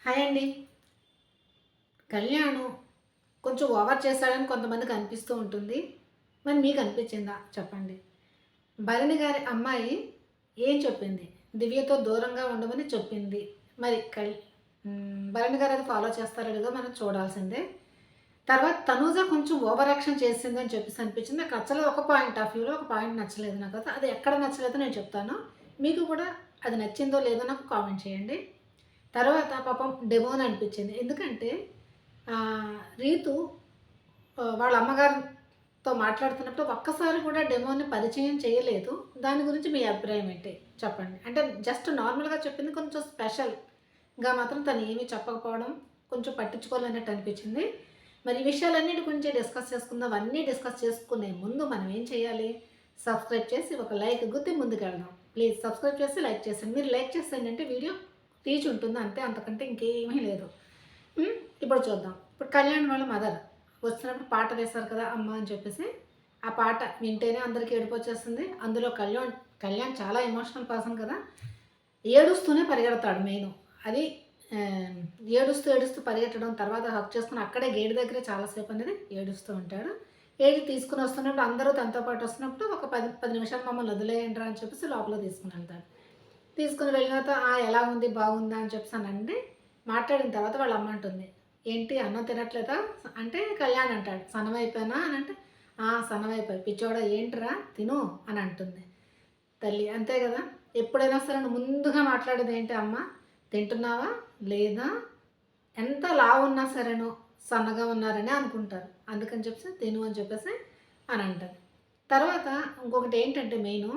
Hi అండి. కళ్యాణ్ కొంచెం over చేశాడని కొంతమందికి అనిపిస్తూ ఉంటుంది. మరి మీకు అనిపించిందా చెప్పండి? భరణి గారి అమ్మాయి ఏం చెప్పింది? దివ్యతో దూరంగా ఉండమని చెప్పింది. మరి భరణి గారు అది ఫాలో చేస్తారో లేదో మనం చూడాల్సిందే. తర్వాత తనూజ కొంచెం ఓవర్ యాక్షన్ చేసిందని చెప్పేసి అనిపించింది. నాకు నచ్చలేదు ఒక పాయింట్ ఆఫ్ వ్యూలో, ఒక పాయింట్ నచ్చలేదు నాకు. అది ఎక్కడ నచ్చలేదో నేను చెప్తాను. మీకు కూడా అది నచ్చిందో లేదో నాకు కామెంట్ చేయండి. తర్వాత పాపం డెమోన్ అనిపించింది. ఎందుకంటే రీతు వాళ్ళ అమ్మగారితో మాట్లాడుతున్నప్పుడు ఒక్కసారి కూడా డెమోని పరిచయం చేయలేదు. దాని గురించి మీ అభిప్రాయం ఏంటి చెప్పండి? అంటే జస్ట్ నార్మల్‌గా చెప్పింది, కొంచెం స్పెషల్‌గా మాత్రం తను ఏమీ చెప్పకపోవడం కొంచెం పట్టించుకోలేనట్టు అనిపించింది. మరి ఈ విషయాలన్నిటి గురించి డిస్కస్ చేసుకుందాం. అవన్నీ డిస్కస్ చేసుకునే ముందు మనం ఏం చేయాలి? సబ్స్క్రైబ్ చేసి ఒక లైక్ గుద్ది ముందుకెళ్దాం. ప్లీజ్ సబ్స్క్రైబ్ చేసి లైక్ చేసేయండి. మీరు లైక్ చేస్తే ఏంటంటే వీడియో రీచ్ ఉంటుంది అంతే, అంతకంటే ఇంకేమీ లేదు. ఇప్పుడు చూద్దాం. ఇప్పుడు కళ్యాణ్ వాళ్ళ మదర్ వచ్చినప్పుడు పాట వేశారు కదా అమ్మ అని చెప్పేసి, ఆ పాట వింటేనే అందరికీ ఏడుపు వచ్చేస్తుంది. అందులో కళ్యాణ్ కళ్యాణ్ చాలా ఎమోషనల్ పర్సన్ కదా, ఏడుస్తూనే పరిగెడతాడు మెయిన్. అది ఏడుస్తూ ఏడుస్తూ పరిగెట్టడం, తర్వాత హక్ చేసుకుని అక్కడే గేట్ దగ్గరే చాలాసేపు అనేది ఏడుస్తూ ఉంటాడు. ఏది తీసుకుని వస్తున్నప్పుడు అందరూ తనతో పాటు వస్తున్నప్పుడు ఒక 10 నిమిషాలు మమ్మల్ని వదిలేయండి అని చెప్పేసి లోపల తీసుకుని వెళ్తాడు. తీసుకుని వెళ్ళిన తర్వాత ఎలా ఉంది బాగుందా అని చెప్పేసానండి. మాట్లాడిన తర్వాత వాళ్ళ అమ్మ అంటుంది, "ఏంటి అన్నం తినట్లేదా?" అంటే కళ్యాణ్ అంటాడు, "సన్నమైపోయానా?" అని అంటే, సన్నమైపోయి పిచ్చోడా ఏంట్రా తిను" అని అంటుంది. తల్లి అంతే కదా! ఎప్పుడైనా సరే ముందుగా మాట్లాడేది ఏంటి అమ్మ? తింటున్నావా? లేదా? ఎంత లావున్నా సరేను సన్నగా ఉన్నారనే అనుకుంటారు. అందుకని చెప్పేసి తిను అని చెప్పేసి అని అంటది. తర్వాత ఇంకొకటి ఏంటంటే మెయిను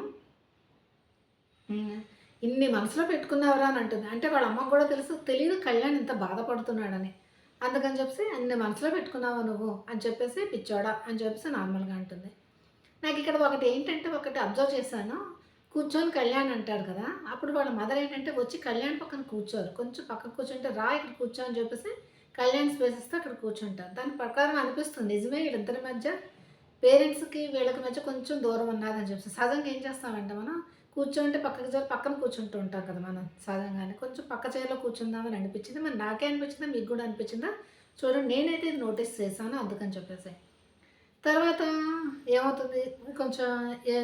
ఇన్ని మనసులో పెట్టుకున్నావురా అని అంటుంది. అంటే వాళ్ళ అమ్మకు కూడా తెలీదు కళ్యాణ్ ఇంత బాధపడుతున్నాడని. అందుకని చెప్పేసి అన్ని మనసులో పెట్టుకున్నావా నువ్వు అని చెప్పేసి పిచ్చోడా అని చెప్పేసి నార్మల్‌గా అంటుంది. నాకు ఇక్కడ ఒకటి ఏంటంటే ఒకటి అబ్జర్వ్ చేశాను. కూర్చొని కళ్యాణ్ అంటాడు కదా! అప్పుడు వాళ్ళ మదర్ ఏంటంటే వచ్చి కళ్యాణ్ పక్కన కూర్చోరు. కొంచెం పక్కన కూర్చుంటే రా ఇక్కడ కూర్చో అని చెప్పేసి కళ్యాణ్ స్పేస్ ఇస్తే అక్కడ కూర్చుంటారు. దాని ప్రకారం అనిపిస్తుంది నిజమే వీళ్ళిద్దరి మధ్య పేరెంట్స్‌కి వీళ్ళకి మధ్య కొంచెం దూరం ఉన్నారని చెప్పేసి. సహజంగా ఏం చేస్తామంటే మనం కూర్చుంటే పక్కకి జరి పక్కన కూర్చుంటూ ఉంటాం కదా మనం సహజంగానే. కొంచెం పక్క చైర్‌లో కూర్చుందామని అనిపించింది. మరి నాకే అనిపించిందా? మీకు కూడా అనిపించిందా? చూడండి నేనైతే ఇది నోటీస్ చేశాను అందుకని చెప్పేసి. తర్వాత ఏమవుతుంది కొంచెం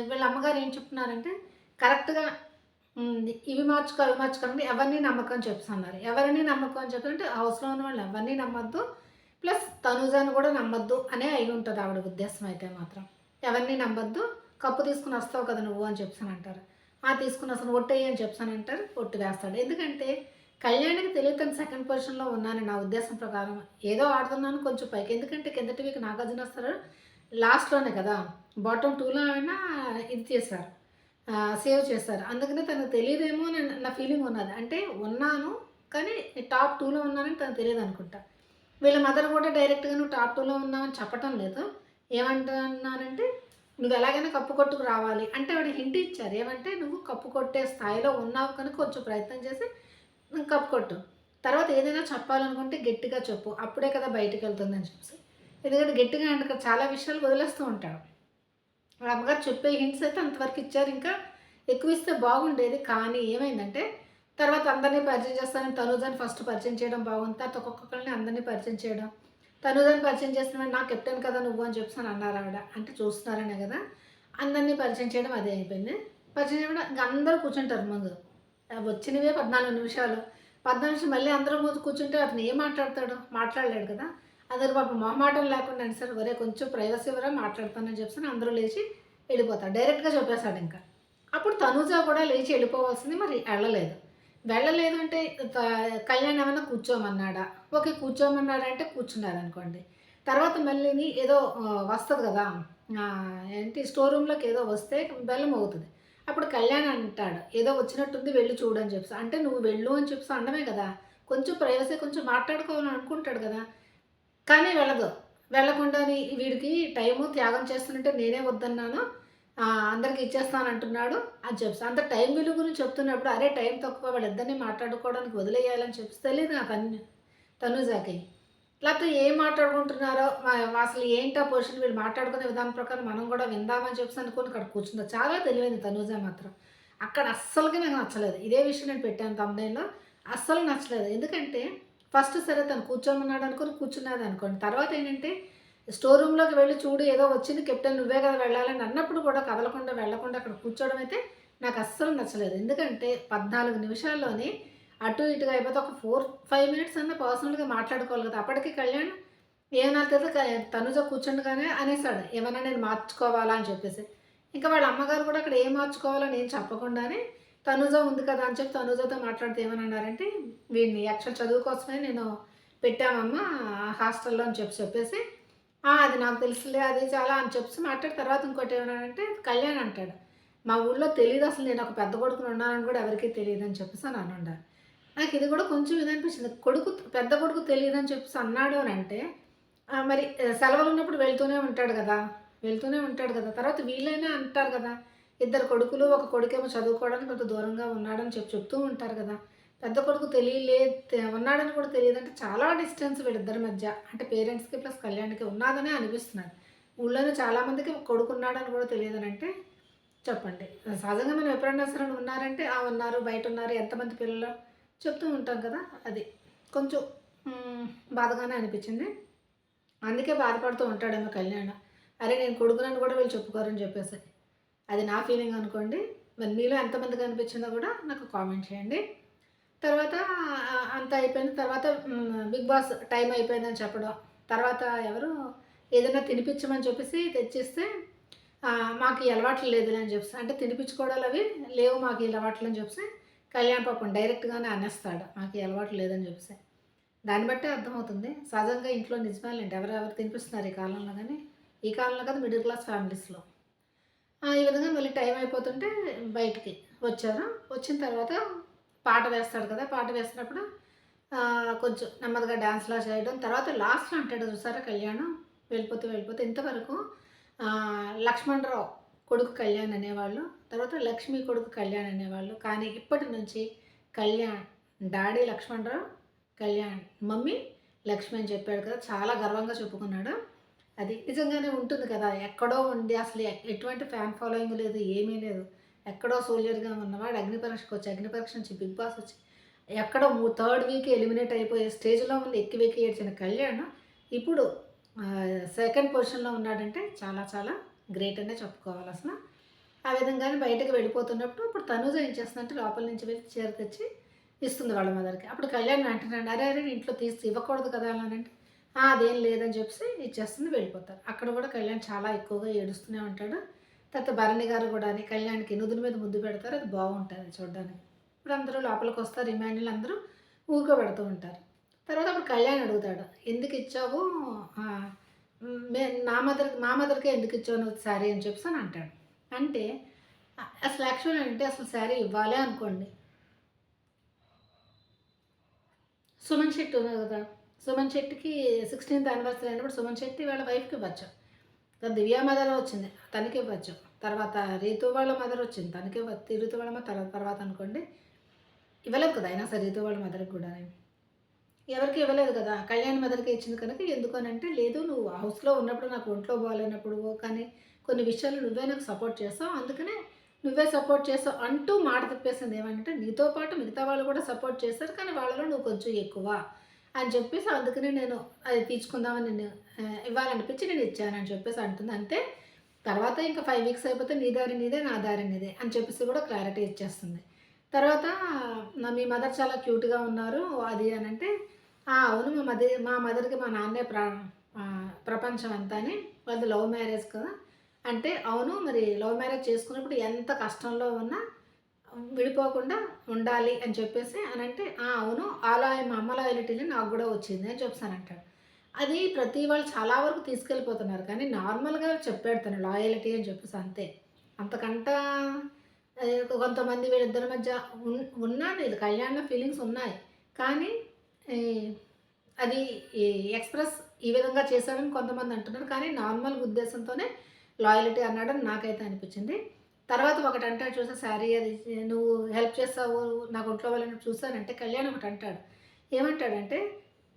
వీళ్ళ అమ్మగారు ఏం చెప్తున్నారంటే కరెక్ట్‌గా ఇవి మార్చుకో, అవి మార్చుకో అని ఎవరిని నమ్మకం చెప్పేసన్నారు. ఎవరిని నమ్మకం అని చెప్పంటే హౌస్‌లో ఉన్న వాళ్ళని ఎవరిని నమ్మొద్దు. ప్లస్ తనుజాని కూడా నమ్మొద్దు అనే అయ్యుంటది ఆవిడ ఉద్దేశం అయితే మాత్రం. ఎవరిని నమ్మొద్దు. కప్పు తీసుకొని వస్తావు కదా నువ్వు అని చెప్పేసనంటారు. తీసుకొని వస్తాను ఒట్టెయ్యి అని చెప్పేసనంటారు. ఒట్టు వేస్తాడు. ఎందుకంటే కళ్యాణికి తెలియక తను సెకండ్ పొజిషన్‌లో ఉన్నానని నా ఉద్దేశం ప్రకారం. ఏదో ఆడుతున్నాను కొంచెం పైకి. ఎందుకంటే కిందటి వీక్ నాగార్జున వస్తారు లాస్ట్‌లోనే కదా! బాటమ్ 2లో అయినా ఇది చేశారు. సేవ్ చేశారు. అందుకనే తనకు తెలీదేమో అని నా ఫీలింగ్ ఉన్నది. అంటే ఉన్నాను, కానీ టాప్ 2లో ఉన్నానని తనకు తెలీదనుకుంటా. వీళ్ళ మదర్ కూడా డైరెక్ట్‌గా నువ్వు టాప్ 2లో ఉన్నావని చెప్పటం లేదు. ఏమంటున్నారంటే, "నువ్వు ఎలాగైనా కప్పు కొట్టుకు రావాలి." అంటే ఆవిడ హింట్ ఇచ్చారు. ఏమంటే, "నువ్వు కప్పు కొట్టే స్థాయిలో ఉన్నావు కనుక కొంచెం ప్రయత్నం చేసి కప్పు కొట్టు. తర్వాత ఏదైనా చెప్పాలనుకుంటే గట్టిగా చెప్పు. అప్పుడే కదా బయటికెళ్తుందని" చెప్పేసి. ఎందుకంటే గట్టిగా అంటే చాలా విషయాలు వదిలేస్తూ ఉంటాడు. వాళ్ళ అమ్మగారు చెప్పే హింట్స్ అయితే అంతవరకు ఇచ్చారు. ఇంకా ఎక్కువ ఇస్తే బాగుండేది. కానీ ఏమైందంటే, తర్వాత అందరిని పరిచయం చేస్తానని తనూజని ఫస్ట్ పరిచయం చేయడం బాగుంది. తర్వాత ఒక్కొక్కళ్ళని అందరిని పరిచయం చేయడం. తనూజని పరిచయం చేసిన వెంటనే "నా కెప్టెన్ కదా నువ్వు" అని చెప్పేసని అన్నారావిడ. అంటే చూస్తున్నారనే కదా! అందరిని పరిచయం చేయడం అదే అయిపోయింది. పరిచయం చేయడం ఇంక అందరూ కూర్చుంటారు ముందు. వచ్చినవే 14 నిమిషాలు. 14 నిమిషాలు మళ్ళీ అందరూ ముందు కూర్చుంటే అతను ఏం మాట్లాడతాడు? మాట్లాడలేడు కదా! అందరూ పాపం మొహమాటం లేకుండా అనేసరికి "ఒరేయ్ కొంచెం ప్రైవసీ ఇవ్వరా మాట్లాడతానని" చెప్పేసని అందరూ లేచి వెళ్ళిపోతారు. డైరెక్ట్‌గా చెప్పేసాడింక. అప్పుడు తనూజ కూడా లేచి వెళ్ళిపోవాల్సింది మరి ఎళ్ళలేదు. వెళ్ళలేదు అంటే కళ్యాణ్ ఏమన్నా కూర్చోమన్నాడా? ఓకే. కూర్చోమన్నాడంటే కూర్చున్నారనుకోండి. తర్వాత మళ్ళీని ఏదో వస్తది గదా! ఏంటి స్టోర్ రూమ్‌లోకి ఏదో వస్తే బెల్ మోగుతది. అప్పుడు కళ్యాణ్ అంటాడు, "ఏదో వచ్చినట్టుంది వెళ్లి చూడు" అని చెప్పేసి. అంటే నువ్వు వెళ్ళు అని చెప్పేసి అనడమే కదా! కొంచెం ప్రైవసీ కొంచెం మాట్లాడుకోవాలని అనుకుంటాడు గదా! కానీ వెళ్ళదు. వెళ్ళకుండానే వీడికి టైము త్యాగం చేస్తుంటే నేనే వద్దన్నాను. అందరికి ఇచ్చేస్తానంటున్నాడు అని చెప్పేసి. అంత టైం విలువ గురించి చెప్తున్నప్పుడు, అరే! టైం తక్కువ వాళ్ళిద్దరిని మాట్లాడుకోవడానికి వదిలేయాలని చెప్పేసి తెలీదు నాకు తనూజకి. లేకపోతే ఏం మాట్లాడుకుంటున్నారో అసలు ఏంటి ఆ పొజిషన్ వీళ్ళు మాట్లాడుకునే విధానం ప్రకారం మనం కూడా విందామని చెప్పేసి అనుకోని అక్కడ కూర్చుంది. చాలా తెలివైంది తనూజ మాత్రం. అక్కడ అస్సలకి నాకు నచ్చలేదు. ఇదే విషయం నేను పెట్టాను థంబ్‌నెయిల్‌లో. అస్సలు నచ్చలేదు. ఎందుకంటే ఫస్ట్ సరే తను కూర్చోమన్నాడు అనుకుని కూర్చున్నది అనుకోండి. తర్వాత ఏంటంటే స్టోర్ రూమ్‌లోకి వెళ్లి చూడు ఏదో వచ్చింది కెప్టెన్ నువ్వే కదా వెళ్ళాలని అన్నప్పుడు కూడా కదలకుండా వెళ్ళకుండా అక్కడ కూర్చోవడం అయితే నాకు అస్సలు నచ్చలేదు. ఎందుకంటే 14 నిమిషాల్లోనే అటు ఇటుగా అయిపోతే ఒక 5 మినిట్స్ అన్నా పర్సనల్‌గా మాట్లాడుకోవాలి కదా! అప్పటికి కళ్యాణ్ ఏమన్నా తెలియదు తనుజ కూర్చుండగానే అనేసాడు. ఏమన్నా నేను మార్చుకోవాలా అని చెప్పేసి. ఇంకా వాళ్ళ అమ్మగారు కూడా అక్కడ ఏం మార్చుకోవాలో నేను చెప్పకుండానే తనుజ ఉంది కదా అని చెప్పి తనుజతో మాట్లాడితే ఏమనన్నారంటే, వీడిని యాక్చువల్ చదువు కోసమే నేను పెట్టామమ్మా హాస్టల్‌లో అని చెప్పేసి, అది నాకు తెలుసులే అది చాలా అని చెప్పేసి మాట్లాడి తర్వాత ఇంకోటి ఏమన్నాడంటే కళ్యాణ్ అంటాడు. మా ఊళ్ళో తెలీదసలు నేను ఒక పెద్ద కొడుకుని ఉన్నానని కూడా ఎవరికీ తెలీదని చెప్పేసి అని అనుండారు. నాకు ఇది కూడా కొంచెం ఇదనిపించింది. పెద్ద కొడుకు తెలీదని చెప్పేసి అన్నాడు అనంటే, మరి సెలవులున్నప్పుడు వెళ్తూనే ఉంటాడు గదా! వెళ్తూనే ఉంటాడు గదా! తర్వాత వీళ్ళైనా అంటారు గదా! ఇద్దరు కొడుకులు, ఒక కొడుకేమో చదువుకోవడానికి కొంత దూరంగా ఉన్నాడని చెప్తూ ఉంటారు గదా! పెద్ద కొడుకు ఉన్నాడని కూడా తెలీదంటే చాలా డిస్టెన్స్ వీళ్ళిద్దరి మధ్య. అంటే పేరెంట్స్‌కి ప్లస్ కళ్యాణ్‌కి ఉన్నాదనే అనిపిస్తున్నది. ఊళ్ళోనే చాలామందికి కొడుకున్నాడని కూడా తెలీదనంటే చెప్పండి. సహజంగా మనం ఎప్పుడన్నా సరే ఉన్నారంటే, ఉన్నారు, బయటున్నారు, ఎంతమంది పిల్లలు చెప్తూ ఉంటాం కదా! అది. కొంచెం బాధగానే అనిపిచ్చింది. అందుకే బాధపడుతూ ఉంటాడేమో కళ్యాణ్. అరే! నేను కొడుకునని కూడా వీళ్ళు చెప్పుకోరని చెప్పేసి. అది నా ఫీలింగ్ అనుకోండి. మరి మీలో ఎంతమందికి అనిపించిందో కూడా నాకు కామెంట్ చేయండి. తర్వాత అంతా అయిపోయిన తర్వాత బిగ్ బాస్ టైం అయిపోయిందని చెప్పడం. తర్వాత ఎవరు ఏదైనా తినిపించమని చెప్పేసి తెచ్చిస్తే మాకు ఈ అలవాట్లు లేదులే అని చెప్పేసి. అంటే తినిపించుకోవడాలు అవి లేవు మాకు ఈ అలవాట్లు అని చెప్పేసి కళ్యాణ్ పాపం డైరెక్ట్‌గానే అనేస్తాడు. మాకు ఈ అలవాటు లేదని చెప్పేసి. దాన్ని బట్టే అర్థమవుతుంది. సహజంగా ఇంట్లో నిజమేలేండి. ఎవరెవరు తినిపిస్తున్నారు ఈ కాలంలో గానీ, ఈ కాలంలో కాదు మిడిల్ క్లాస్ ఫ్యామిలీస్‌లో. ఈ విధంగా మళ్ళీ టైం అయిపోతుంటే బయటికి వచ్చారు. వచ్చిన తర్వాత పాట వేస్తాడు కదా! పాట వేస్తున్నప్పుడు కొంచెం నెమ్మదిగా డాన్స్‌లా చేయడం. తర్వాత లాస్ట్‌లో అంటాడు చూసారా కళ్యాణ్ వెళ్ళిపోతే ఇంతవరకు లక్ష్మణరావు కొడుకు కళ్యాణ్ అనేవాళ్ళు. తర్వాత లక్ష్మి కొడుకు కళ్యాణ్ అనేవాళ్ళు. కానీ ఇప్పటి నుంచి కళ్యాణ్ డాడీ లక్ష్మణరావు, కళ్యాణ్ మమ్మీ లక్ష్మి అని చెప్పాడు కదా! చాలా గర్వంగా చెప్పుకున్నాడు. అది నిజంగానే ఉంటుంది కదా! ఎక్కడో ఉండి అసలు ఎటువంటి ఫ్యాన్ ఫాలోయింగ్ లేదు, ఏమీ లేదు. ఎక్కడో సోల్జర్‌గా ఉన్నవాడు అగ్ని పరీక్ష నుంచి బిగ్ బాస్ వచ్చి ఎక్కడో థర్డ్ వీక్ ఎలిమినేట్ అయిపోయే స్టేజ్‌లో ఉంది. ఎక్కి వెక్కి ఏడ్చిన కళ్యాణ్ ఇప్పుడు సెకండ్ పొజిషన్‌లో ఉన్నాడంటే చాలా చాలా గ్రేట్ అనే చెప్పుకోవాలి అసల. ఆ విధంగానే బయటకి వెళ్ళిపోతున్నప్పుడు ఇప్పుడు తనూజ ఏం చేస్తుందంటే లోపల నుంచి వెళ్ళి చీర తెచ్చి ఇస్తుంది వాళ్ళ మదర్‌కి. అప్పుడు కళ్యాణ్ అంటున్నాడు, "అరే! అరే! ఇంట్లో తీసి ఇవ్వకూడదు కదా!" అలా అంటే, అదేం లేదని చెప్పేసి ఇచ్చేస్తుంది వెళ్ళిపోతారు. అక్కడ కూడా కళ్యాణ్ చాలా ఎక్కువగా ఏడుస్తూనే ఉంటాడు. తర్వాత భరణి గారు కూడాని కళ్యాణ్‌కి నుదురు మీద ముద్దు పెడతారు. అది బాగుంటది చూడ్డానికి. ఇప్పుడు అందరూ లోపలికొస్తారు. రిమైండర్లు అందరూ ఊరుకోబెడుతూ ఉంటారు. తర్వాత అప్పుడు కళ్యాణ్ అడుగుతాడు, "ఎందుకు ఇచ్చావు? ఆహ్, మా మదర్‌కే ఎందుకు ఇచ్చావు నువ్వు శారీ" అని చెప్పేసి అని అంటాడు. అంటే అసలు యాక్చువల్ అంటే అసలు శారీ ఇవ్వాలే అనుకోండి. సుమన్ శెట్టి ఉన్నారు కదా! సుమన్ శెట్టికి 16థ్ యానివర్సరీ అయినప్పుడు సుమన్ శెట్టి వాళ్ళ వైఫ్‌కి ఇవ్వచ్చు. దివ్య మదర్ వచ్చింది తనకి ఇవ్వచ్చు. తర్వాత రీతు వాళ్ళ మదర్ వచ్చింది తనకి ఇవ్వచ్చు. రీతు వాళ్ళ తర్వాత అనుకోండి. ఇవ్వలేదు కదా! అయినా సరే రీతు వాళ్ళ మదర్‌కి కూడా. ఎవరికీ ఇవ్వలేదు కదా! కళ్యాణ్ మదర్‌కే ఇచ్చింది కనుక ఎందుకనంటే, లేదు నువ్వు హౌస్‌లో ఉన్నప్పుడు నాకు ఒంట్లో బాలేనప్పుడు కానీ కొన్ని విషయాలు నువ్వే నాకు సపోర్ట్ చేసావు. అందుకనే నువ్వే సపోర్ట్ చేసావు అంటూ మాట తిప్పేసింది. ఏమంటే నీతో పాటు మిగతా వాళ్ళు కూడా సపోర్ట్ చేశారు. కానీ వాళ్ళలో నువ్వు కొంచెం ఎక్కువ అని చెప్పేసి అందుకనే నేను అది తీర్చుకుందామని నేను ఇవ్వాలనిపించి నేను ఇచ్చానని చెప్పేసి అంటుంది. అంతే తర్వాత ఇంకా 5 వీక్స్ అయిపోతే నీ దారి నీదే, నా దారి నీదే అని చెప్పేసి కూడా క్లారిటీ ఇచ్చేస్తుంది. తర్వాత మీ మదర్ చాలా క్యూట్‌గా ఉన్నారు అది అనంటే అవును. మా మదర్‌కి మా నాన్నే ప్రపంచం అంతా అని. వాళ్ళది లవ్ మ్యారేజ్ కదా! అంటే అవును. మరి లవ్ మ్యారేజ్ చేసుకున్నప్పుడు ఎంత కష్టంలో ఉన్నా విడిపోకుండా ఉండాలి అని చెప్పేసి అనంటే, అవును. మా అమ్మ లాయల్టీ‌నే నాకు గూడా వచ్చింది అని చెప్పేసనంటాడు. అది ప్రతి వాళ్ళు చాలా వరకు తీసుకెళ్ళిపోతున్నారు. కానీ నార్మల్‌గా చెప్పాడు తను లాయల్టీ అని చెప్పేసి అంతే. అంతకంటా కొంతమంది వీళ్ళిద్దరి మధ్య ఉన్నాది కళ్యాణ్‌లో ఫీలింగ్స్ ఉన్నాయి. కానీ ఈ అది ఈ ఎక్స్‌ప్రెస్ ఈ విధంగా చేశాడని కొంతమంది అంటున్నారు. కానీ నార్మల్ ఉద్దేశంతోనే లాయల్టీ అన్నాడని నాకైతే అనిపించింది. తర్వాత ఒకటంటాడు చూసా శారీ అది నువ్వు హెల్ప్ చేస్తావు నాకు ఒంట్లో బాలేనప్పుడు చూసానంటే కళ్యాణ్ ఒకటంటాడు. ఏమంటాడంటే,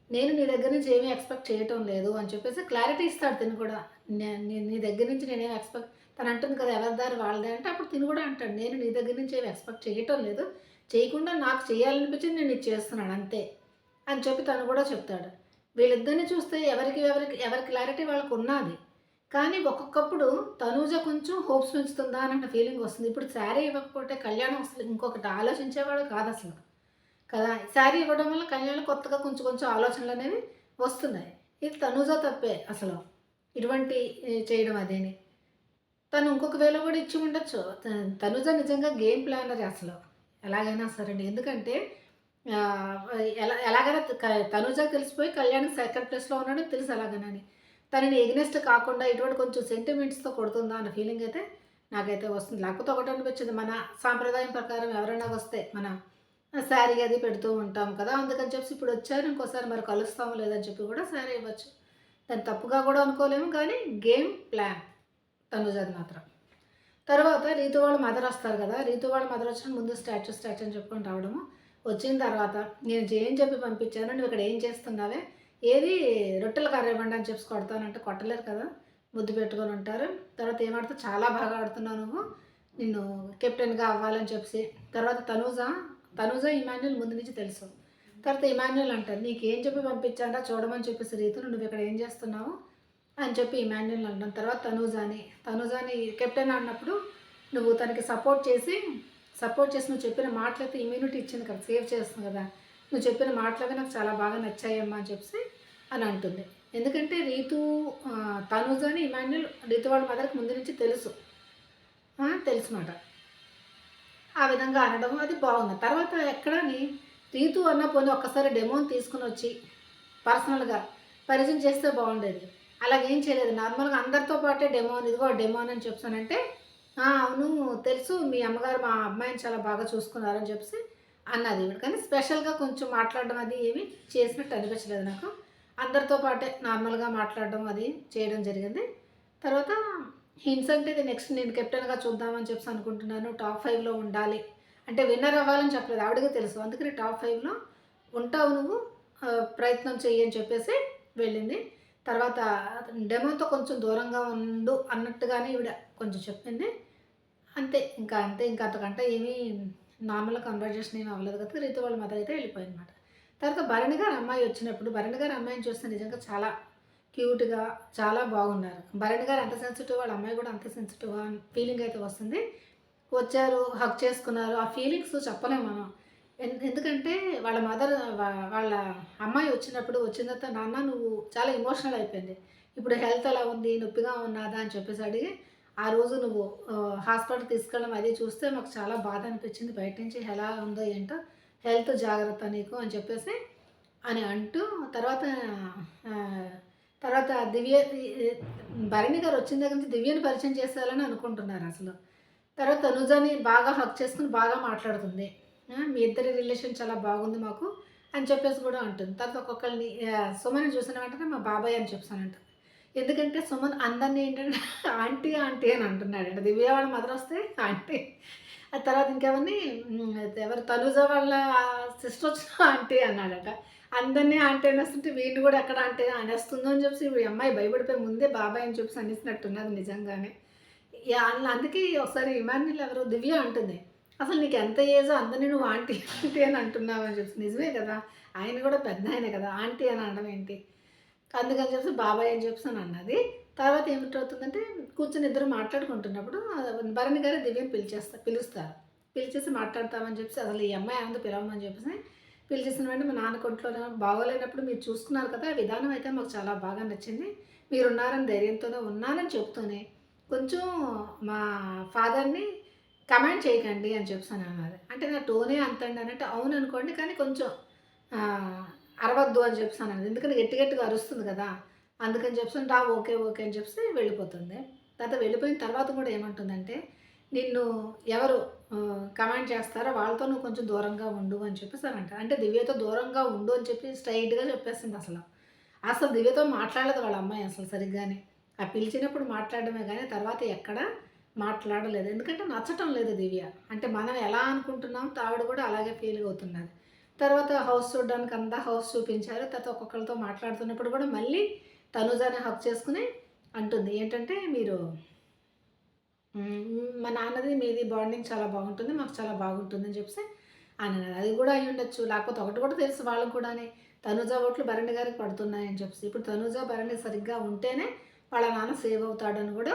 "నేను నీ దగ్గర నుంచి ఏమీ ఎక్స్‌పెక్ట్ చేయటం లేదు" అని చెప్పేసి క్లారిటీ ఇస్తాడు తిను కూడా. నీ దగ్గర నుంచి నేనేమి తను అంటుంది కదా! ఎవరి దారి వాళ్ళదే అంటే అప్పుడు తిను కూడా అంటాడు, "నేను నీ దగ్గర నుంచి ఏమి ఎక్స్‌పెక్ట్ చేయటం లేదు. చేయకుండా నాకు చేయాలనిపించింది నేను ఇది చేస్తున్నాను అంతే. అని చెప్పి తను కూడా చెప్తాడు. వీళ్ళిద్దరిని చూస్తే ఎవరి క్లారిటీ వాళ్ళకు ఉన్నది. కానీ ఒక్కొక్కప్పుడు తనూజ కొంచెం హోప్స్ పెంచుతుందా అన్న ఫీలింగ్ వస్తుంది. ఇప్పుడు శారీ ఇవ్వకపోతే కళ్యాణం అసలు ఇంకొకటి ఆలోచించేవాడు కాదసలు. కదా! శారీ ఇవ్వడం వల్ల కళ్యాణ్ కొత్తగా కొంచెం కొంచెం ఆలోచనలనేవి వస్తున్నాయి. ఇది తనూజ తప్పే అసలు. ఇటువంటి చేయడం అదేని. తను ఇంకొక వేలో కూడా ఇచ్చి ఉండొచ్చు. తనుజ నిజంగా గేమ్ ప్లానరే అసలు. ఎలాగైనా సరేండి. ఎందుకంటే ఎలాగైనా తనుజకి తెలిసిపోయి కళ్యాణ్ సెకండ్ ప్లేస్‌లో ఉన్నాడని తెలుసు ఎలాగనని. తనని ఎగ్నెస్ట్ కాకుండా ఇటువంటి కొంచెం సెంటిమెంట్స్‌తో కొడుతుందా అన్న ఫీలింగ్ అయితే నాకైతే వస్తుంది. లేకపోతే ఒకటనిపించింది, మన సాంప్రదాయం ప్రకారం ఎవరైనా వస్తే మన శారీ అది పెడుతూ ఉంటాం కదా! అందుకని చెప్పి ఇప్పుడు వచ్చారు, ఇంకోసారి మరి కలుస్తామో లేదని చెప్పి కూడా శారీ ఇవ్వచ్చు. దాన్ని తప్పుగా కూడా అనుకోలేము. కానీ గేమ్ ప్లాన్ తనుజది మాత్రం. తర్వాత రీతు వాళ్ళ మదర్ వస్తారు కదా! రీతు వాళ్ళ మదర్ వచ్చిన ముందు స్టాచ్యూ అని చెప్పుకొని రావడము. వచ్చిన తర్వాత నేను ఏం చెప్పి పంపించాను, నువ్వు ఇక్కడ ఏం చేస్తున్నావే, ఏది రొట్టెల కర్ర ఇవ్వండి అని చెప్పి కొడతానంటే కొట్టలేరు కదా! ముద్దు పెట్టుకొని ఉంటారు. తర్వాత ఏమాడుతావు, చాలా బాగా ఆడుతున్నావు నువ్వు, నిన్ను కెప్టెన్గా అవ్వాలని చెప్పి. తర్వాత తనూజ ఇమాన్యుల్ ముందు నుంచి తెలుసు. తర్వాత ఇమాన్యుల్ అంటారు, నీకేం చెప్పి పంపించాడా చూడమని చెప్పేసి రీతును, నువ్వు ఇక్కడ ఏం చేస్తున్నావు అని చెప్పి ఇమాన్యుల్ అంటాను. తర్వాత తనూజాని కెప్టెన్ అన్నప్పుడు నువ్వు తనకి సపోర్ట్ చేసి నువ్వు చెప్పిన మాటలైతే ఇమ్యూనిటీ ఇచ్చింది కదా, సేవ్ చేస్తుంది కదా, నువ్వు చెప్పిన మాటలవి నాకు చాలా బాగా నచ్చాయమ్మా అని చెప్పి అని అంటుంది. ఎందుకంటే తనూజాని ఇమాన్యుల్ రీతు వాళ్ళ మదర్కి ముందు నుంచి తెలుసు మాట. ఆ విధంగా అనడం అది బాగుంది. తర్వాత ఎక్కడని రీతు అన్న పోనీ ఒక్కసారి డెమోని తీసుకుని వచ్చి పర్సనల్గా పరిచయం చేస్తే బాగుండేది. అలాగేం చేయలేదు. నార్మల్గా అందరితో పాటే ఇదిగో డెమోన్ అని చెప్తానంటే, అవును తెలుసు, మీ అమ్మగారు మా అమ్మాయిని చాలా బాగా చూసుకున్నారని చెప్పి అన్నది ఈవిడ. కానీ స్పెషల్గా కొంచెం మాట్లాడడం అది ఏమి చేసినట్టు అనిపించలేదు నాకు. అందరితో పాటే నార్మల్గా మాట్లాడడం అది చేయడం జరిగింది. తర్వాత హింట్స్ అంటే ఇది నెక్స్ట్ నేను కెప్టెన్గా చూద్దామని చెప్పి అనుకుంటున్నాను, టాప్ 5లో ఉండాలి అంటే విన్నర్ అవ్వాలని చెప్పలేదు, ఆవిడకి తెలుసు. అందుకని టాప్ 5లో ఉంటావు నువ్వు, ప్రయత్నం చెయ్యి అని చెప్పేసి వెళ్ళింది. తర్వాత డెమోతో కొంచెం దూరంగా ఉండు అన్నట్టుగానే ఈవిడ కొంచెం చెప్పింది. అంతే ఇంకా అంతకంటే ఏమీ నార్మల్ కన్వర్జేషన్ ఏమి అవ్వలేదు కదా. రీతు వాళ్ళ మదర్ అయితే వెళ్ళిపోయిందన్నమాట. తర్వాత భరణి గారి అమ్మాయి వచ్చినప్పుడు భరణి గారి అమ్మాయిని చూస్తే నిజంగా చాలా క్యూట్గా చాలా బాగున్నారు. భరణి గారు ఎంత సెన్సిటివ్, వాళ్ళ అమ్మాయి కూడా అంత సెన్సిటివ్ ఫీలింగ్ అయితే వస్తుంది. వచ్చారు, హక్ చేసుకున్నారు, ఆ ఫీలింగ్స్ చెప్పలేము మనం. ఎందుకంటే వాళ్ళ వాళ్ళ అమ్మాయి వచ్చిన తర్వాత నాన్న నువ్వు చాలా ఎమోషనల్ అయిపోయింది, ఇప్పుడు హెల్త్ ఎలా ఉంది, నొప్పిగా ఉన్నదా అని చెప్పేసి అడిగి, ఆ రోజు నువ్వు హాస్పిటల్కి తీసుకెళ్ళడం అది చూస్తే మాకు చాలా బాధ అనిపించింది, బయట నుంచి ఎలా ఉందో ఏంటో, హెల్త్ జాగ్రత్త నీకు అని చెప్పేసి అని అంటూ, తర్వాత భరణి గారు వచ్చిన దగ్గర నుంచి దివ్యని పరిచయం చేసేయాలని అనుకుంటున్నారు అసలు. తర్వాత తనుజని బాగా హక్ చేసుకుని బాగా మాట్లాడుతుంది, మీ ఇద్దరి రిలేషన్ చాలా బాగుంది మాకు అని చెప్పేసి కూడా అంటుంది. తర్వాత ఒక్కొక్కరిని సుమన్ చూసిన వెంటనే మా బాబాయ్ అని చెప్పానంట. ఎందుకంటే సుమన్ అందరినీ ఏంటంటే ఆంటీ ఆంటీ అని అంటున్నాడంట. దివ్య వాళ్ళ మదర్ వస్తే ఆంటీ, ఆ తర్వాత ఇంకెవరిని ఎవరు తనుజ వాళ్ళ సిస్టర్ వచ్చిన ఆంటీ అన్నాడట. అందరినీ ఆంటీ అనేస్తుంటే వీడిని కూడా ఎక్కడ ఆంటీ అనేస్తుందో అని చెప్పి ఈ అమ్మాయి భయపడిపోయి ముందే బాబాయ్ అని చెప్పి అనేసినట్టున్నది నిజంగానే. అందుకే ఒకసారి ఇమాన్యుల్ ఎవరు దివ్య అంటుంది, అసలు నీకు ఎంత ఏజో అందరినీ నువ్వు ఆంటీ ఆంటీ అని అంటున్నావు అని చెప్పి. నిజమే కదా, ఆయన కూడా పెద్ద ఆయనే కదా, ఆంటీ అని అనడం ఏంటి, అందుకని చెప్పి బాబాయ్ అని చెప్పి అని అన్నది. తర్వాత ఏమిటవుతుందంటే కూర్చొని ఇద్దరు మాట్లాడుకుంటున్నప్పుడు భరణి గారు దివ్యని పిలుస్తారు. పిలిచేసి మాట్లాడతామని చెప్పి, అసలు ఈ అమ్మాయి ఏమందో పిలవమని చెప్పేసి పిలిచేసిన వెంటనే మా నాన్న కొంట్లో బాగోలేనప్పుడు మీరు చూసుకున్నారు కదా, విధానం అయితే మాకు చాలా బాగా నచ్చింది, మీరున్నారని ధైర్యంతోనే ఉన్నానని చెప్తూనే కొంచెం మా ఫాదర్ని కమెంట్ చేయకండి అని చెప్పాను అన్నది. అంటే నా టోనే అంతండి అన్నట్టు అవును అనుకోండి, కానీ కొంచెం అరవద్దు అని చెప్పాను అన్నది. ఎందుకంటే గట్టిగా అరుస్తుంది కదా, అందుకని చెప్పి ఓకే ఓకే అని చెప్పి వెళ్ళిపోతుంది. తర్వాత వెళ్ళిపోయిన తర్వాత కూడా ఏమంటుందంటే, నిన్ను ఎవరు కమెంట్ చేస్తారో వాళ్ళతో నువ్వు కొంచెం దూరంగా ఉండు అని చెప్పేసి అని అంటారు. అంటే దివ్యతో దూరంగా ఉండు అని చెప్పి స్ట్రైట్గా చెప్పేసింది. అసలు దివ్యతో మాట్లాడలేదు వాళ్ళ అమ్మాయి అసలు సరిగ్గానే. ఆ పిలిచినప్పుడు మాట్లాడడమే కానీ తర్వాత ఎక్కడ మాట్లాడలేదు. ఎందుకంటే నచ్చటం లేదు దివ్య. అంటే మనం ఎలా అనుకుంటున్నాం ఆవిడ కూడా అలాగే ఫీల్ అవుతున్నది. తర్వాత హౌస్ చూడడానికి అంతా హౌస్ చూపించారు. తర్వాత ఒక్కొక్కరితో మాట్లాడుతున్నప్పుడు కూడా మళ్ళీ తనుజాని హక్ చేసుకుని అంటుంది ఏంటంటే, మీరు మా నాన్నది మీది బాండింగ్ చాలా బాగుంటుంది, మాకు చాలా బాగుంటుంది అని చెప్పి అని. అది కూడా అయి ఉండొచ్చు, లేకపోతే ఒకటి కూడా తెలుసు వాళ్ళకు కూడానే, తనుజ ఓట్లు భరణి గారికి పడుతున్నాయని చెప్పి. ఇప్పుడు తనుజ భరణి సరిగ్గా ఉంటేనే వాళ్ళ నాన్న సేవ్ అవుతాడని కూడా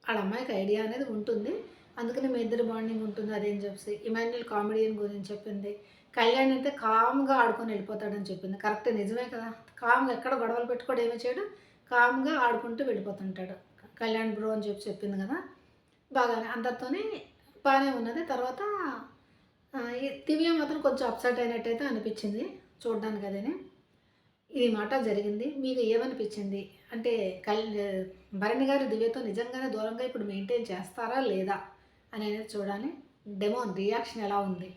వాళ్ళ అమ్మాయికి ఐడియా అనేది ఉంటుంది. అందుకని మీ ఇద్దరు బాండింగ్ ఉంటుంది అదేం చెప్పి. ఇమాన్యుల్ కామెడియన్ గురించి చెప్పింది. కళ్యాణ్ అయితే కామ్గా ఆడుకొని వెళ్ళిపోతాడని చెప్పింది. కరెక్టే, నిజమే కదా. కామ్గా ఎక్కడ గొడవలు పెట్టుకోవడం ఏమీ చేయడు, కామ్గా ఆడుకుంటూ వెళ్ళిపోతుంటాడు కళ్యాణ్ బ్రో అని చెప్పింది కదా. బాగానే అందరితోని బాగానే ఉన్నది. తర్వాత ఈ దివ్య మాత్రం కొంచెం అప్సెట్ అయినట్టయితే అనిపించింది చూడడానికి. అదేనే ఈ మాట జరిగింది. మీకు ఏమనిపించింది అంటే భరణి గారు దివ్యతో నిజంగానే దూరంగా ఇప్పుడు మెయింటైన్ చేస్తారా లేదా అనేది చూడాలి. డెమో రియాక్షన్ ఎలా ఉంది,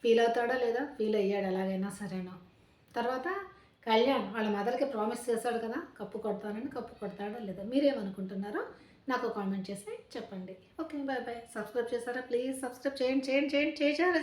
ఫీల్ అవుతాడా లేదా, ఫీల్ అయ్యాడు ఎలాగైనా సరేనో. తర్వాత కళ్యాణ్ వాళ్ళ మదర్కి ప్రామిస్ చేశాడు కదా కప్పు కొడతానని, కప్పు కొడతాడా లేదా మీరేమనుకుంటున్నారో నాకు కామెంట్ చేసి చెప్పండి. Okay, bye bye. సబ్స్క్రైబ్ చేశారా? ప్లీజ్ సబ్స్క్రైబ్ చేయండి.